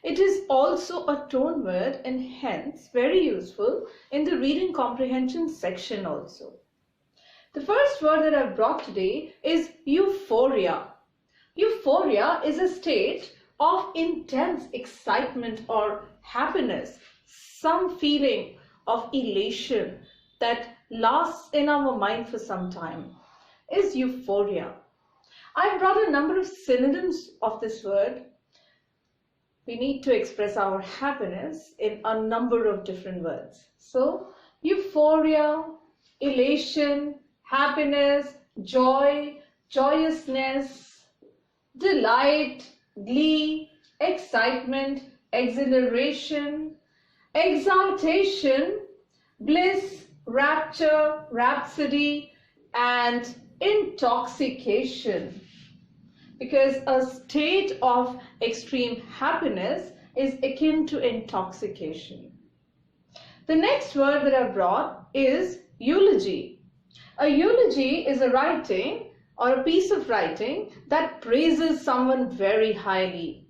It is also a tone word and hence very useful in the reading comprehension section also. The first word that I've brought today is euphoria. Euphoria is a state of intense excitement or happiness, some feeling of elation that lasts in our mind for some time is euphoria. I've brought a number of synonyms of this word. We need to express our happiness in a number of different words. So, euphoria, elation, happiness, joy, joyousness, delight, glee, excitement, exhilaration, exaltation, bliss, rapture, rhapsody, and intoxication. Because a state of extreme happiness is akin to intoxication. The next word that I brought is eulogy. A eulogy is a writing or a piece of writing that praises someone very highly.